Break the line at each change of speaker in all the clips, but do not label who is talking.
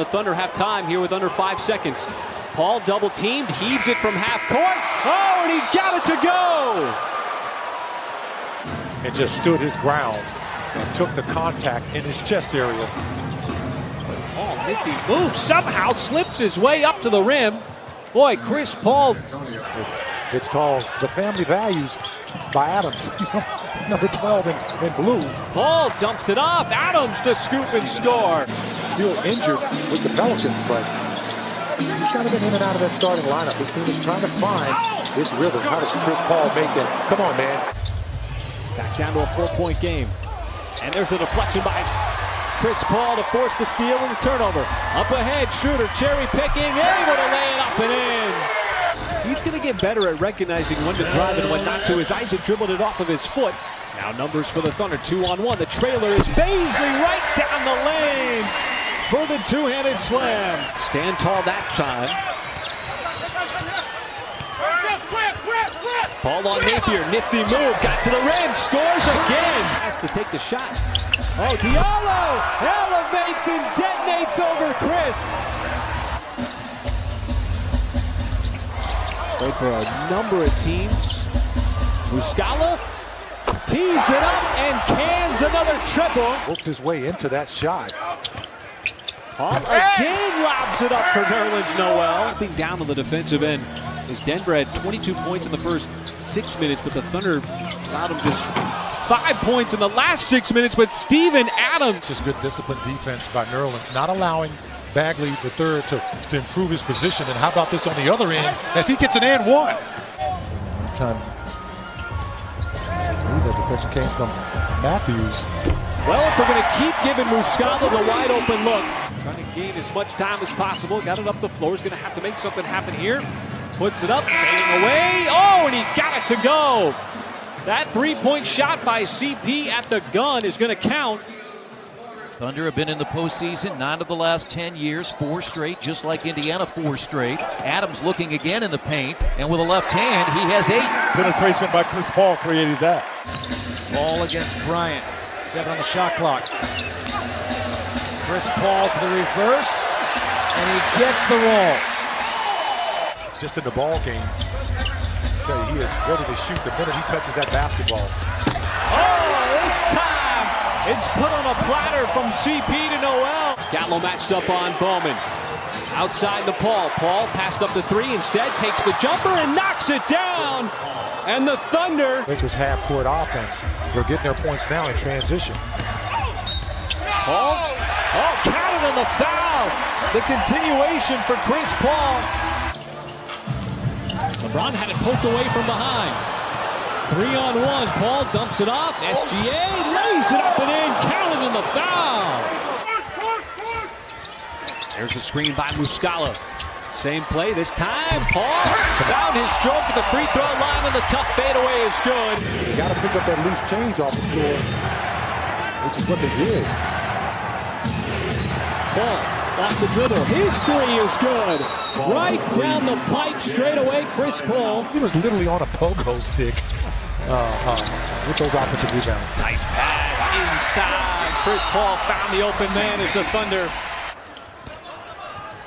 the Thunder have time here with under 5 seconds. Paul double teamed, heaves it from half court. Oh, and he got it to go!
And just stood his ground and took the contact in his chest area.
Oh, nifty move, somehow slips his way up to the rim. Boy, Chris Paul.
It's called The Family Values by Adams. Number 12 in blue.
Paul dumps it off. Adams to scoop and score.
Still injured with the Pelicans, but he's kind of been in and out of that starting lineup. His team is trying to find this rhythm. How does Chris Paul make that? Come on, man.
Back down to a 4-point game. And there's the deflection by Chris Paul to force the steal and the turnover. Up ahead, shooter cherry picking, able to lay it up and in. He's going to get better at recognizing when to drive and when not to, as Isaac dribbled it off of his foot. Now numbers for the Thunder, 2-on-1. The trailer is Baisley right down the lane for the two-handed slam. Stand tall that time. Paul on Napier, nifty move, got to the rim, scores again. Has to take the shot. Oh, Diallo elevates and detonates over Chris. Played for a number of teams. Muscala tees it up and cans another triple.
Worked his way into that shot.
Paul again lobs it up for Nerlens Noel. Being down on the defensive end, as Denver had 22 points in the first 6 minutes, but the Thunder allowed him just 5 points in the last 6 minutes. But Steven Adams.
It's just good disciplined defense by Nerlens, not allowing Bagley III to improve his position. And how about this on the other end as he gets an and one? Time. The deflection came from Matthews.
Well, if they're going to keep giving Muscala the wide open look, trying to gain as much time as possible, got it up the floor, is going to have to make something happen here. Puts it up, fading away. Oh, and he got it to go. That three-point shot by CP at the gun is going to count.
Thunder have been in the postseason 9 of the last 10 years, 4 straight, just like Indiana 4 straight. Adams looking again in the paint, and with a left hand, he has 8.
Penetration by Chris Paul created that.
Ball against Bryant, 7 on the shot clock. Chris Paul to the reverse, and he gets the roll.
Just in the ball game, I tell you, he is ready to shoot the minute he touches that basketball.
Oh, this time it's put on a platter from CP to Noel. Gallo matched up on Bowman. Outside to Paul. Paul passed up the 3, instead takes the jumper and knocks it down. And the Thunder.
Lakers half-court offense. They're getting their points now in transition.
Paul. Oh, counted on the foul. The continuation for Chris Paul. LeBron had it poked away from behind. 3-on-1. Paul dumps it off. SGA lays it up and in. Counted on the foul. There's a screen by Muscala. Same play this time. Paul found his stroke at the free throw line, and the tough fadeaway is good.
You got to pick up that loose change off the floor, which is what they did.
Paul off the dribble. His 3 is good. Right down the pipe straight away, Chris Paul.
He was literally on a pogo stick with those offensive rebounds.
Nice pass inside. Chris Paul found the open man as the Thunder.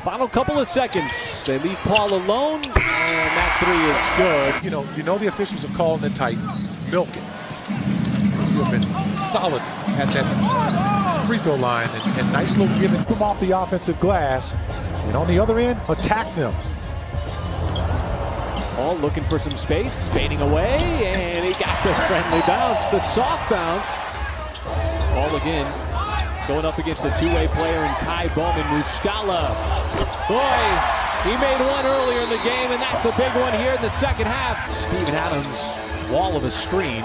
Final couple of seconds. They leave Paul alone, and that 3 is good.
You know the officials are calling it tight. Milk it. You have been solid at that free throw line, and nice little give and come off the offensive glass. And on the other end, attack them.
Paul looking for some space, fading away, and he got the friendly bounce, the soft bounce. Paul again. Going up against the two-way player in Kai Bowman. Muscala. Boy, he made one earlier in the game, and that's a big one here in the second half. Steven Adams, wall of a screen.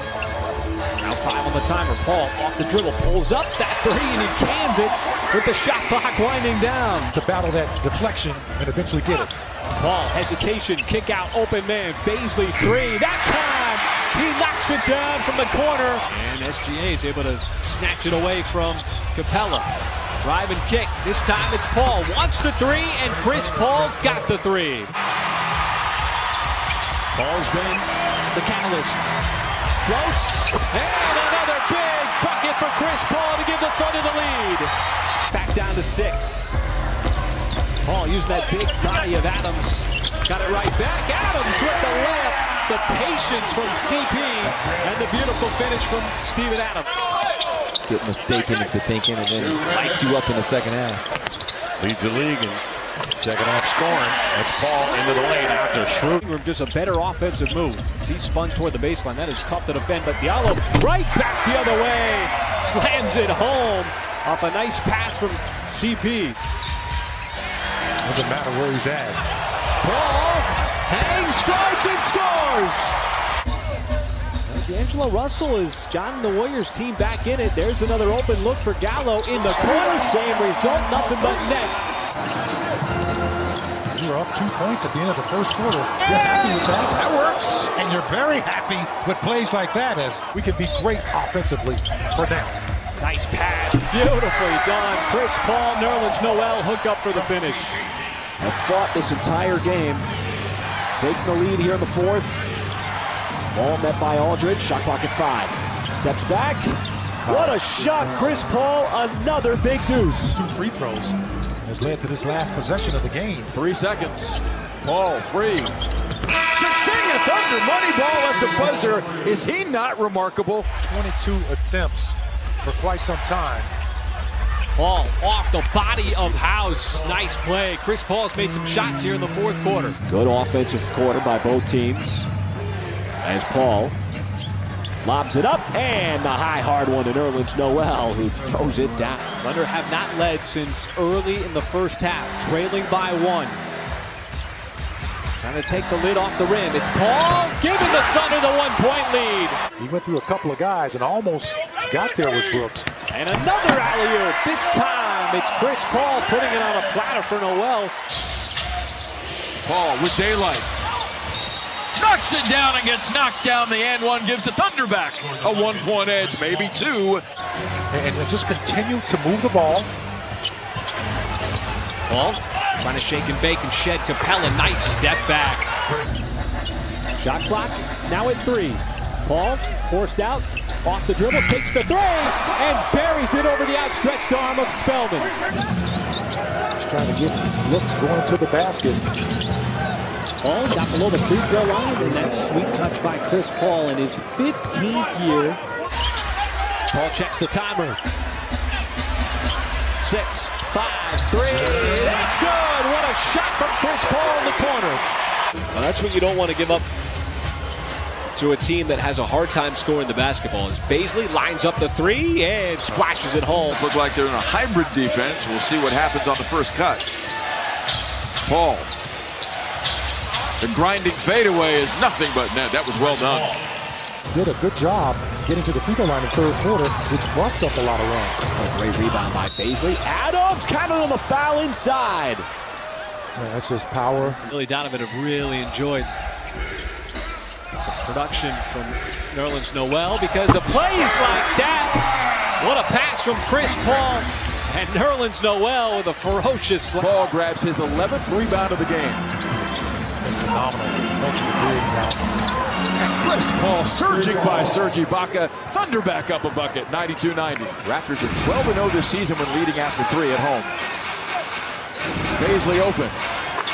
Now 5 on the timer. Paul off the dribble, pulls up that 3, and he cans it with the shot clock winding down.
To battle that deflection and eventually get it.
Paul, hesitation, kick out, open man. Baisley 3, that time he knocks it down from the corner. And SGA is able to snatch it away from Capella. Drive and kick. This time it's Paul. Wants the 3, and Chris Paul got the 3. Paul's been the catalyst. Floats, and another big bucket for Chris Paul to give the Thunder the lead. Back down to 6. Paul using that big body of Adams. Got it right back. Adams with the layup. The patience from CP and the beautiful finish from Steven Adams.
Get mistaken into thinking and then lights you up in the second half.
Leads the league in second half scoring. That's Paul into the lane out to Schroeder.
Just a better offensive move. He spun toward the baseline. That is tough to defend, but Diallo right back the other way. Slams it home off a nice pass from CP.
Doesn't matter where he's at.
Paul hangs, strikes, and scores. D'Angelo Russell has gotten the Warriors team back in it. There's another open look for Gallo in the corner. Same result, nothing but net.
You were up 2 points at the end of the first quarter. You're happy with that? That works. And you're very happy with plays like that, as we could be great offensively for now.
Nice pass, beautifully done. Chris Paul, Nerlens Noel hook up for the finish.
Have fought this entire game. Taking the lead here in the fourth. Ball met by Aldridge. Shot clock at 5. Steps back. What a shot, Chris Paul. Another big deuce.
2 free throws has led to this last possession of the game.
3 seconds. Paul free. Cha-ching! A Thunder money ball at the buzzer. Is he not remarkable?
22 attempts for quite some time.
Paul off the body of House. Nice play. Chris Paul's made some shots here in the fourth quarter.
Good offensive quarter by both teams. As Paul lobs it up, and the high hard one to Nerlens Noel, who throws it down.
Thunder have not led since early in the first half, trailing by 1. Trying to take the lid off the rim. It's Paul giving the Thunder the 1-point lead.
He went through a couple of guys and almost got there was Brooks.
And another alley-oop. This time it's Chris Paul putting it on a platter for Noel.
Paul with daylight. Knocks it down and gets knocked down. The and one gives the Thunder back a 1-point edge, maybe 2.
And just continue to move the ball.
Paul trying to shake and bake and shed Capella. Nice step back. Shot clock now at 3. Paul forced out, off the dribble, takes the 3, and buries it over the outstretched arm of Spellman.
Just trying to get looks going to the basket.
Paul got below the free throw line, and that sweet touch by Chris Paul in his 15th year. Paul checks the timer. 6, 5, 3. That's good. What a shot from Chris Paul in the corner.
Well, that's what you don't want to give up to a team that has a hard time scoring the basketball. As Baisley lines up the 3 and splashes it home.
Look like they're in a hybrid defense. We'll see what happens on the first cut. Paul. The grinding fadeaway is nothing but net. That was well done.
Did a good job getting to the free throw line in the third quarter, which bust up a lot of runs.
A great rebound by Baisley. Adams counted on the foul inside.
Yeah, that's just power.
Billy Donovan have really enjoyed the production from Nerlens Noel, because the plays like that. What a pass from Chris Paul. And Nerlens Noel with a ferocious slam.
Paul grabs his 11th rebound of the game.
Phenomenal. Coaching the bigs now.
And Chris Paul surging by Serge Ibaka. Thunder back up a bucket, 92-90. Raptors are 12-0 this season when leading after 3 at home. Baisley open.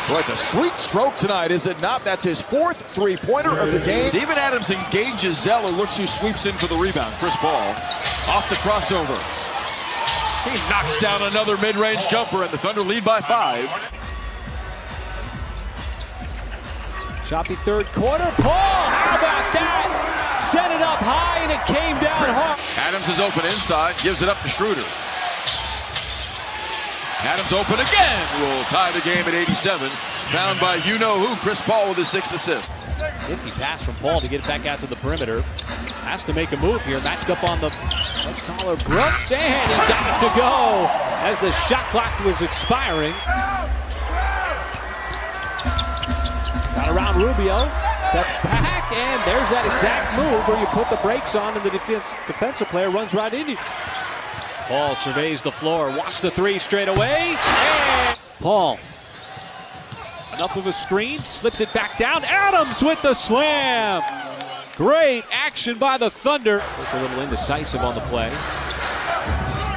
Boy, it's a sweet stroke tonight, is it not? That's his 4th three-pointer of the game. Steven Adams engages Zeller, looks who sweeps in for the rebound. Chris Paul off the crossover. He knocks down another mid-range jumper, and the Thunder lead by 5.
Choppy third quarter. Paul, how about that? Set it up high, and it came down hard.
Adams is open inside, gives it up to Schroeder. Adams open again. Will tie the game at 87. Found by you-know-who, Chris Paul with his 6th assist.
50 pass from Paul to get it back out to the perimeter. Has to make a move here. Matched up on the much taller Brooks, and he got it to go as the shot clock was expiring. Got around Rubio, steps back, and there's that exact move where you put the brakes on and the defensive player runs right into you. Paul surveys the floor, wants the 3 straight away, and Paul, enough of a screen, slips it back down. Adams with the slam. Great action by the Thunder. Look a little indecisive on the play.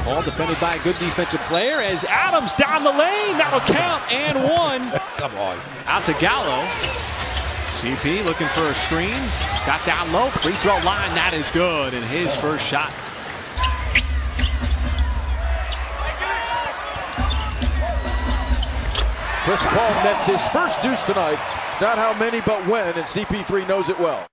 Ball defended by a good defensive player as Adams down the lane. That'll count and one.
Come on.
Out to Gallo. CP looking for a screen. Got down low. Free throw line. That is good. And his first shot.
Chris Paul nets his first deuce tonight. Not how many, but when, and CP3 knows it well.